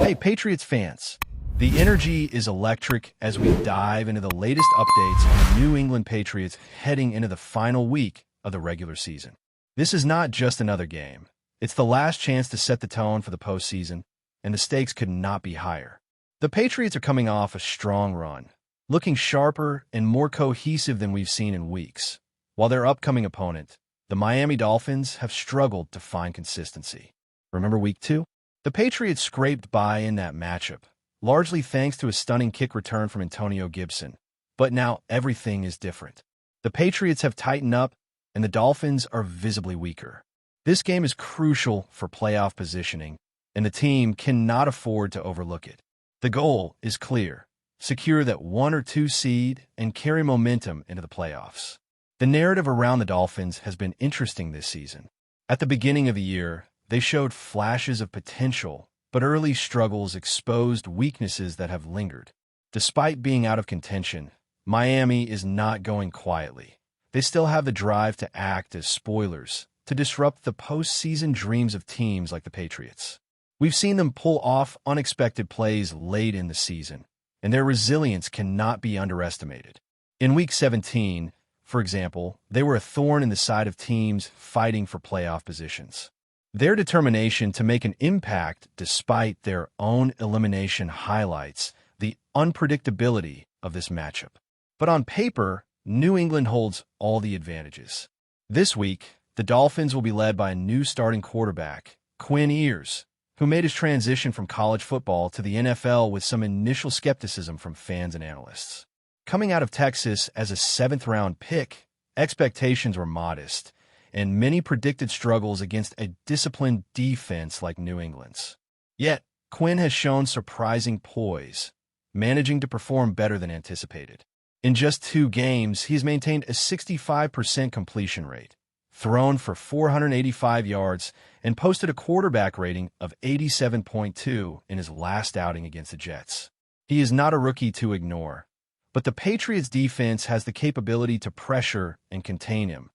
Hey, Patriots fans! The energy is electric as we dive into the latest updates on the New England Patriots heading into the final week of the regular season. This is not just another game. It's the last chance to set the tone for the postseason, and the stakes could not be higher. The Patriots are coming off a strong run, looking sharper and more cohesive than we've seen in weeks, while their upcoming opponent, the Miami Dolphins, have struggled to find consistency. Remember Week 2? The Patriots scraped by in that matchup, largely thanks to a stunning kick return from Antonio Gibson. But now everything is different. The Patriots have tightened up, and the Dolphins are visibly weaker. This game is crucial for playoff positioning, and the team cannot afford to overlook it. The goal is clear: secure that 1 or 2 seed and carry momentum into the playoffs. The narrative around the Dolphins has been interesting this season. At the beginning of the year, they showed flashes of potential, but early struggles exposed weaknesses that have lingered. Despite being out of contention, Miami is not going quietly. They still have the drive to act as spoilers, to disrupt the postseason dreams of teams like the Patriots. We've seen them pull off unexpected plays late in the season, and their resilience cannot be underestimated. In Week 17, for example, they were a thorn in the side of teams fighting for playoff positions. Their determination to make an impact despite their own elimination highlights the unpredictability of this matchup. But on paper, New England holds all the advantages. This week, the Dolphins will be led by a new starting quarterback, Quinn Ewers, who made his transition from college football to the NFL with some initial skepticism from fans and analysts. Coming out of Texas as a 7th-round pick, expectations were modest, and many predicted struggles against a disciplined defense like New England's. Yet, Quinn has shown surprising poise, managing to perform better than anticipated. In just 2 games, he's maintained a 65% completion rate, thrown for 485 yards, and posted a quarterback rating of 87.2 in his last outing against the Jets. He is not a rookie to ignore, but the Patriots' defense has the capability to pressure and contain him,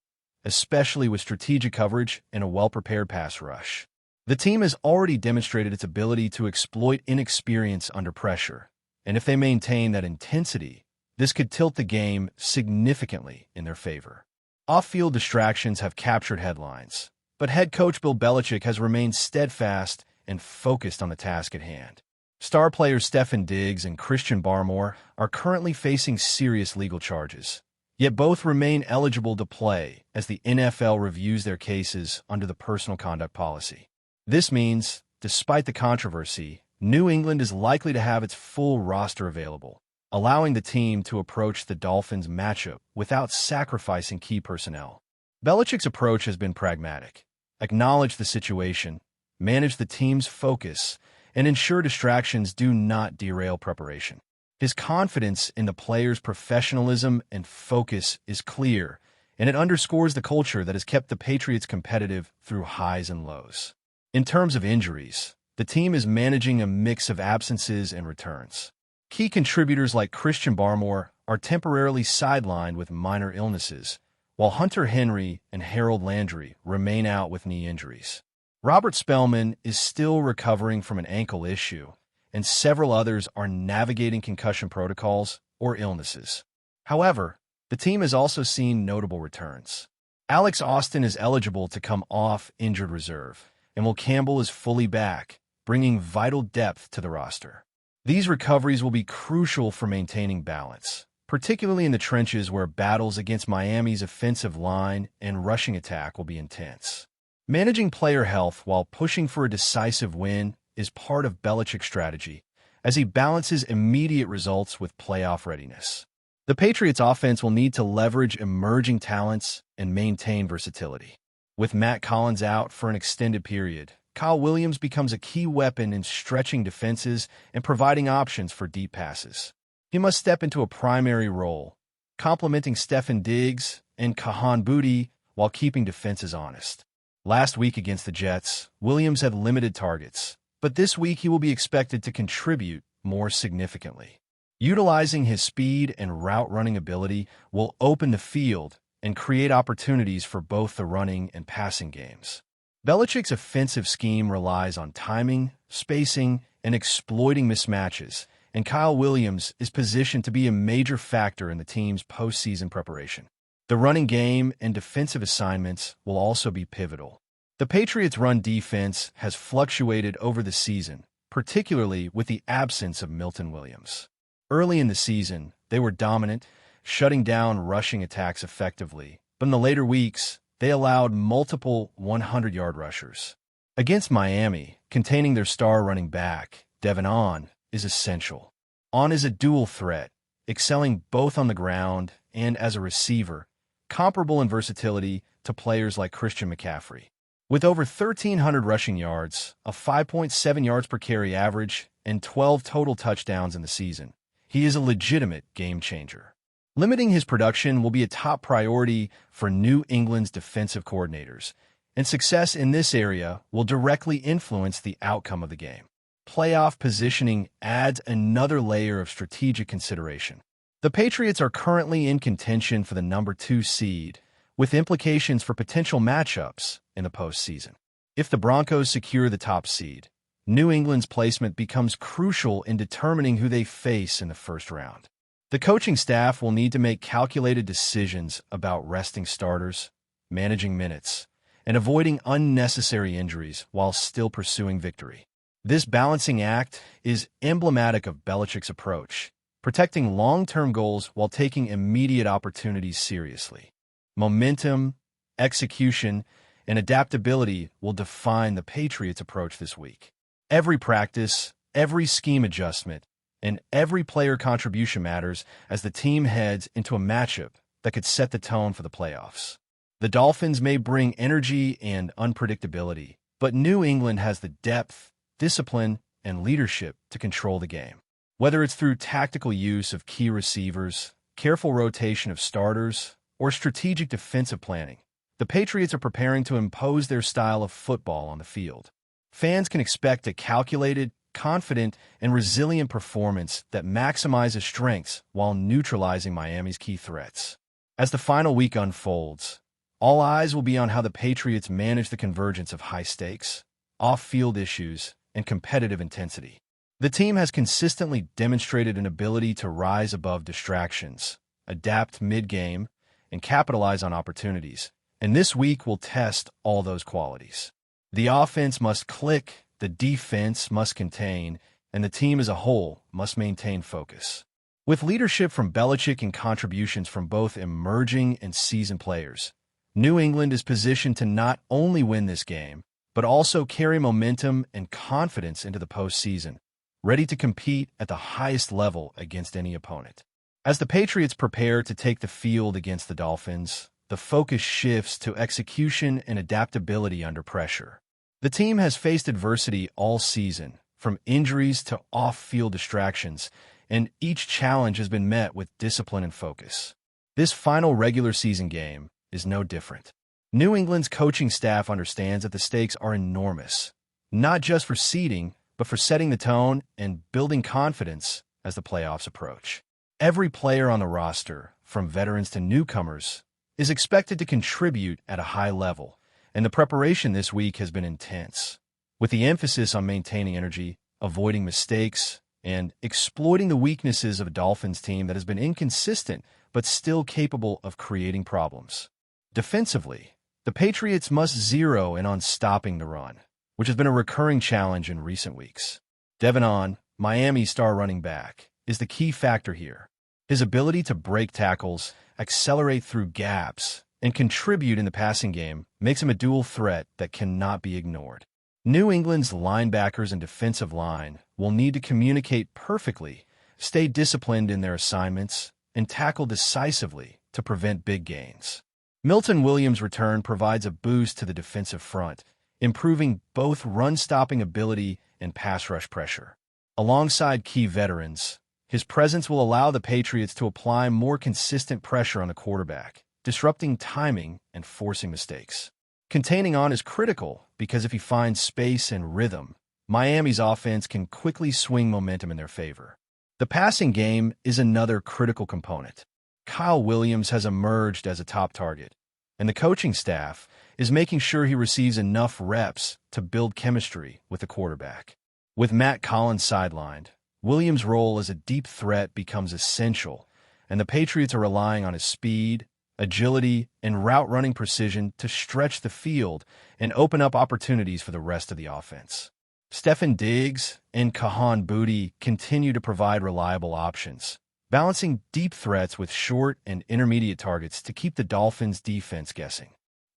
especially with strategic coverage and a well-prepared pass rush. The team has already demonstrated its ability to exploit inexperience under pressure, and if they maintain that intensity, this could tilt the game significantly in their favor. Off-field distractions have captured headlines, but head coach Bill Belichick has remained steadfast and focused on the task at hand. Star players Stefon Diggs and Christian Barmore are currently facing serious legal charges, yet both remain eligible to play as the NFL reviews their cases under the personal conduct policy. This means, despite the controversy, New England is likely to have its full roster available, allowing the team to approach the Dolphins' matchup without sacrificing key personnel. Belichick's approach has been pragmatic: acknowledge the situation, manage the team's focus, and ensure distractions do not derail preparation. His confidence in the players' professionalism and focus is clear, and it underscores the culture that has kept the Patriots competitive through highs and lows. In terms of injuries, the team is managing a mix of absences and returns. Key contributors like Christian Barmore are temporarily sidelined with minor illnesses, while Hunter Henry and Harold Landry remain out with knee injuries. Robert Spellman is still recovering from an ankle issue, and several others are navigating concussion protocols or illnesses. However, the team has also seen notable returns. Alex Austin is eligible to come off injured reserve, and Will Campbell is fully back, bringing vital depth to the roster. These recoveries will be crucial for maintaining balance, particularly in the trenches where battles against Miami's offensive line and rushing attack will be intense. Managing player health while pushing for a decisive win is part of Belichick's strategy, as he balances immediate results with playoff readiness. The Patriots' offense will need to leverage emerging talents and maintain versatility. With Matt Collins out for an extended period, Kyle Williams becomes a key weapon in stretching defenses and providing options for deep passes. He must step into a primary role, complementing Stefon Diggs and Kahan Booty while keeping defenses honest. Last week against the Jets, Williams had limited targets, but this week he will be expected to contribute more significantly. Utilizing his speed and route-running ability will open the field and create opportunities for both the running and passing games. Belichick's offensive scheme relies on timing, spacing, and exploiting mismatches, and Kyle Williams is positioned to be a major factor in the team's postseason preparation. The running game and defensive assignments will also be pivotal. The Patriots' run defense has fluctuated over the season, particularly with the absence of Milton Williams. Early in the season, they were dominant, shutting down rushing attacks effectively, but in the later weeks, they allowed multiple 100-yard rushers. Against Miami, containing their star running back, Devin On, is essential. On is a dual threat, excelling both on the ground and as a receiver, comparable in versatility to players like Christian McCaffrey. With over 1,300 rushing yards, a 5.7 yards per carry average, and 12 total touchdowns in the season, he is a legitimate game-changer. Limiting his production will be a top priority for New England's defensive coordinators, and success in this area will directly influence the outcome of the game. Playoff positioning adds another layer of strategic consideration. The Patriots are currently in contention for the number 2 seed, with implications for potential matchups in the postseason. If the Broncos secure the top seed, New England's placement becomes crucial in determining who they face in the first round. The coaching staff will need to make calculated decisions about resting starters, managing minutes, and avoiding unnecessary injuries while still pursuing victory. This balancing act is emblematic of Belichick's approach, protecting long-term goals while taking immediate opportunities seriously. Momentum, execution, and adaptability will define the Patriots' approach this week. Every practice, every scheme adjustment, and every player contribution matters as the team heads into a matchup that could set the tone for the playoffs. The Dolphins may bring energy and unpredictability, but New England has the depth, discipline, and leadership to control the game. Whether it's through tactical use of key receivers, careful rotation of starters, or strategic defensive planning, the Patriots are preparing to impose their style of football on the field. Fans can expect a calculated, confident, and resilient performance that maximizes strengths while neutralizing Miami's key threats. As the final week unfolds, all eyes will be on how the Patriots manage the convergence of high stakes, off-field issues, and competitive intensity. The team has consistently demonstrated an ability to rise above distractions, adapt mid-game, and capitalize on opportunities, and this week will test all those qualities. The offense must click, the defense must contain, and the team as a whole must maintain focus. With leadership from Belichick and contributions from both emerging and seasoned players, New England is positioned to not only win this game, but also carry momentum and confidence into the postseason, ready to compete at the highest level against any opponent. As the Patriots prepare to take the field against the Dolphins, the focus shifts to execution and adaptability under pressure. The team has faced adversity all season, from injuries to off-field distractions, and each challenge has been met with discipline and focus. This final regular season game is no different. New England's coaching staff understands that the stakes are enormous, not just for seeding, but for setting the tone and building confidence as the playoffs approach. Every player on the roster, from veterans to newcomers, is expected to contribute at a high level, and the preparation this week has been intense, with the emphasis on maintaining energy, avoiding mistakes, and exploiting the weaknesses of a Dolphins team that has been inconsistent but still capable of creating problems. Defensively, the Patriots must zero in on stopping the run, which has been a recurring challenge in recent weeks. Devin On, Miami's star running back, is the key factor here. His ability to break tackles, accelerate through gaps, and contribute in the passing game makes him a dual threat that cannot be ignored. New England's linebackers and defensive line will need to communicate perfectly, stay disciplined in their assignments, and tackle decisively to prevent big gains. Milton Williams' return provides a boost to the defensive front, improving both run-stopping ability and pass rush pressure. Alongside key veterans, his presence will allow the Patriots to apply more consistent pressure on the quarterback, disrupting timing and forcing mistakes. Containing On is critical because if he finds space and rhythm, Miami's offense can quickly swing momentum in their favor. The passing game is another critical component. Kyle Williams has emerged as a top target, and the coaching staff is making sure he receives enough reps to build chemistry with the quarterback. With Matt Collins sidelined, Williams' role as a deep threat becomes essential, and the Patriots are relying on his speed, agility, and route-running precision to stretch the field and open up opportunities for the rest of the offense. Stefon Diggs and Kahan Booty continue to provide reliable options, balancing deep threats with short and intermediate targets to keep the Dolphins' defense guessing.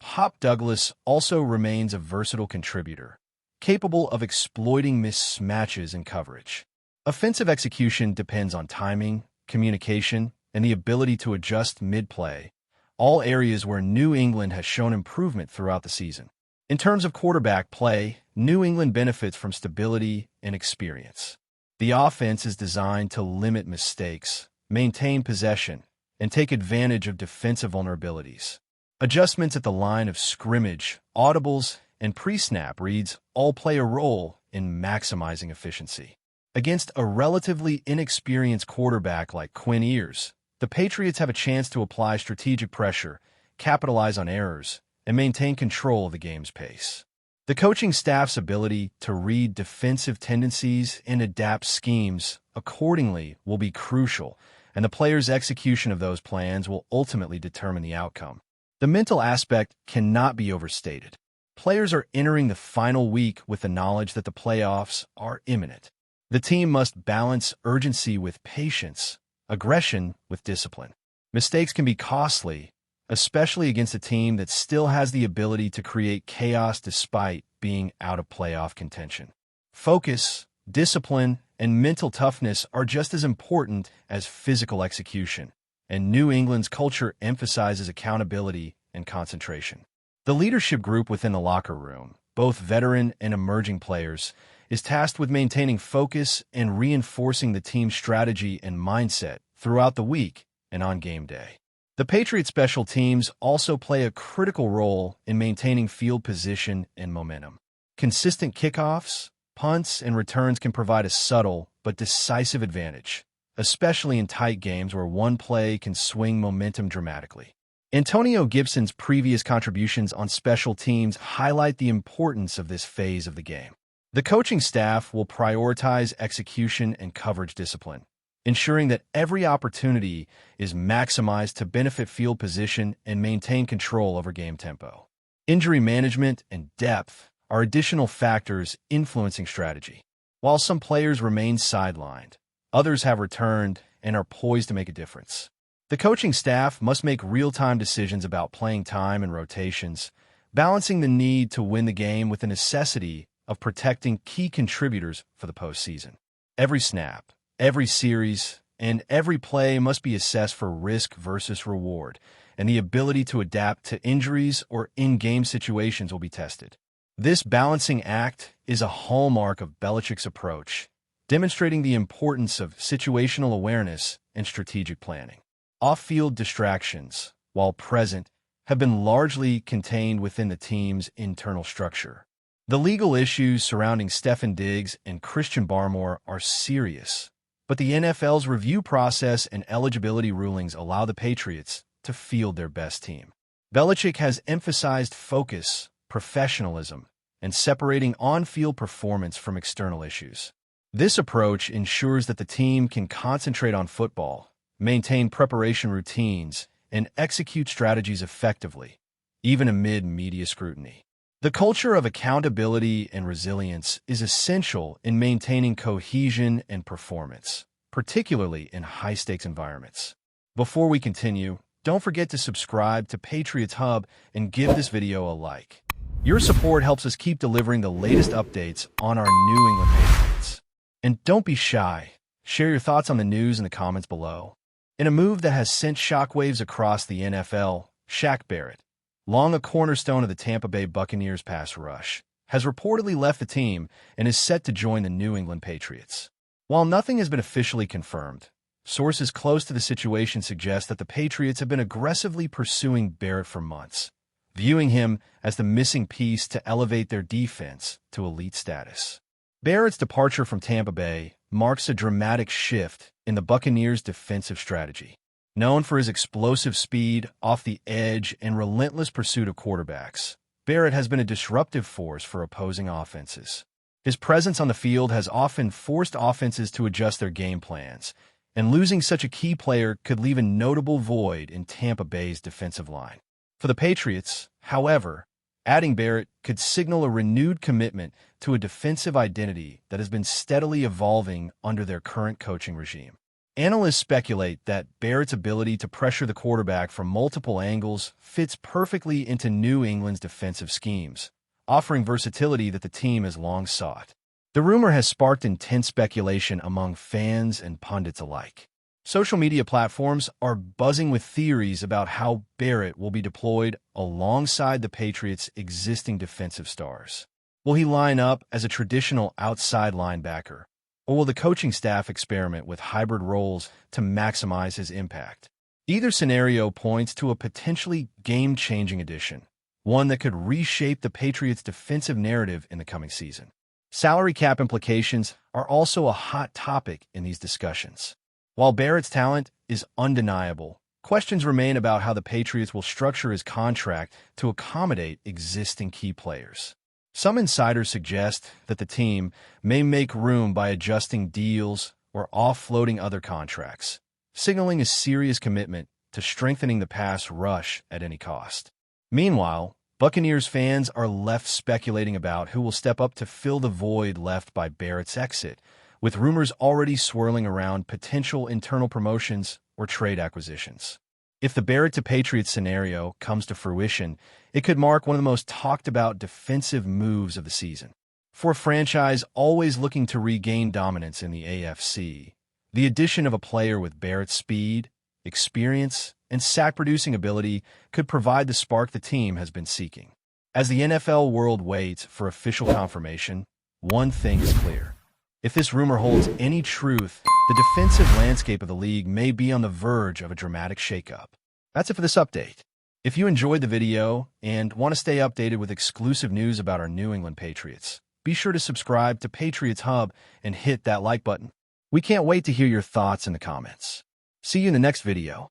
Hop Douglas also remains a versatile contributor, capable of exploiting mismatches in coverage. Offensive execution depends on timing, communication, and the ability to adjust mid-play, all areas where New England has shown improvement throughout the season. In terms of quarterback play, New England benefits from stability and experience. The offense is designed to limit mistakes, maintain possession, and take advantage of defensive vulnerabilities. Adjustments at the line of scrimmage, audibles, and pre-snap reads all play a role in maximizing efficiency. Against a relatively inexperienced quarterback like Quinn Ewers, the Patriots have a chance to apply strategic pressure, capitalize on errors, and maintain control of the game's pace. The coaching staff's ability to read defensive tendencies and adapt schemes accordingly will be crucial, and the players' execution of those plans will ultimately determine the outcome. The mental aspect cannot be overstated. Players are entering the final week with the knowledge that the playoffs are imminent. The team must balance urgency with patience, aggression with discipline. Mistakes can be costly, especially against a team that still has the ability to create chaos despite being out of playoff contention. Focus, discipline, and mental toughness are just as important as physical execution, and New England's culture emphasizes accountability and concentration. The leadership group within the locker room, both veteran and emerging players, is tasked with maintaining focus and reinforcing the team's strategy and mindset throughout the week and on game day. The Patriots special teams also play a critical role in maintaining field position and momentum. Consistent kickoffs, punts, and returns can provide a subtle but decisive advantage, especially in tight games where one play can swing momentum dramatically. Antonio Gibson's previous contributions on special teams highlight the importance of this phase of the game. The coaching staff will prioritize execution and coverage discipline, ensuring that every opportunity is maximized to benefit field position and maintain control over game tempo. Injury management and depth are additional factors influencing strategy. While some players remain sidelined, others have returned and are poised to make a difference. The coaching staff must make real-time decisions about playing time and rotations, balancing the need to win the game with the necessity of protecting key contributors for the postseason. Every snap, every series, and every play must be assessed for risk versus reward, and the ability to adapt to injuries or in-game situations will be tested. This balancing act is a hallmark of Belichick's approach, demonstrating the importance of situational awareness and strategic planning. Off-field distractions, while present, have been largely contained within the team's internal structure. The legal issues surrounding Stefon Diggs and Christian Barmore are serious, but the NFL's review process and eligibility rulings allow the Patriots to field their best team. Belichick has emphasized focus, professionalism, and separating on-field performance from external issues. This approach ensures that the team can concentrate on football, maintain preparation routines, and execute strategies effectively, even amid media scrutiny. The culture of accountability and resilience is essential in maintaining cohesion and performance, particularly in high-stakes environments. Before we continue, don't forget to subscribe to Patriots Hub and give this video a like. Your support helps us keep delivering the latest updates on our New England Patriots. And don't be shy. Share your thoughts on the news in the comments below. In a move that has sent shockwaves across the NFL, Shaq Barrett, long a cornerstone of the Tampa Bay Buccaneers pass rush, has reportedly left the team and is set to join the New England Patriots. While nothing has been officially confirmed, sources close to the situation suggest that the Patriots have been aggressively pursuing Barrett for months, viewing him as the missing piece to elevate their defense to elite status. Barrett's departure from Tampa Bay marks a dramatic shift in the Buccaneers' defensive strategy. Known for his explosive speed, off the edge, and relentless pursuit of quarterbacks, Barrett has been a disruptive force for opposing offenses. His presence on the field has often forced offenses to adjust their game plans, and losing such a key player could leave a notable void in Tampa Bay's defensive line. For the Patriots, however, adding Barrett could signal a renewed commitment to a defensive identity that has been steadily evolving under their current coaching regime. Analysts speculate that Barrett's ability to pressure the quarterback from multiple angles fits perfectly into New England's defensive schemes, offering versatility that the team has long sought. The rumor has sparked intense speculation among fans and pundits alike. Social media platforms are buzzing with theories about how Barrett will be deployed alongside the Patriots' existing defensive stars. Will he line up as a traditional outside linebacker, or will the coaching staff experiment with hybrid roles to maximize his impact? Either scenario points to a potentially game-changing addition, one that could reshape the Patriots' defensive narrative in the coming season. Salary cap implications are also a hot topic in these discussions. While Barrett's talent is undeniable, questions remain about how the Patriots will structure his contract to accommodate existing key players. Some insiders suggest that the team may make room by adjusting deals or offloading other contracts, signaling a serious commitment to strengthening the pass rush at any cost. Meanwhile, Buccaneers fans are left speculating about who will step up to fill the void left by Barrett's exit, with rumors already swirling around potential internal promotions or trade acquisitions. If the Barrett to Patriots scenario comes to fruition, it could mark one of the most talked-about defensive moves of the season. For a franchise always looking to regain dominance in the AFC, the addition of a player with Barrett's speed, experience, and sack-producing ability could provide the spark the team has been seeking. As the NFL world waits for official confirmation, one thing is clear. If this rumor holds any truth, the defensive landscape of the league may be on the verge of a dramatic shakeup. That's it for this update. If you enjoyed the video and want to stay updated with exclusive news about our New England Patriots, be sure to subscribe to Patriots Hub and hit that like button. We can't wait to hear your thoughts in the comments. See you in the next video.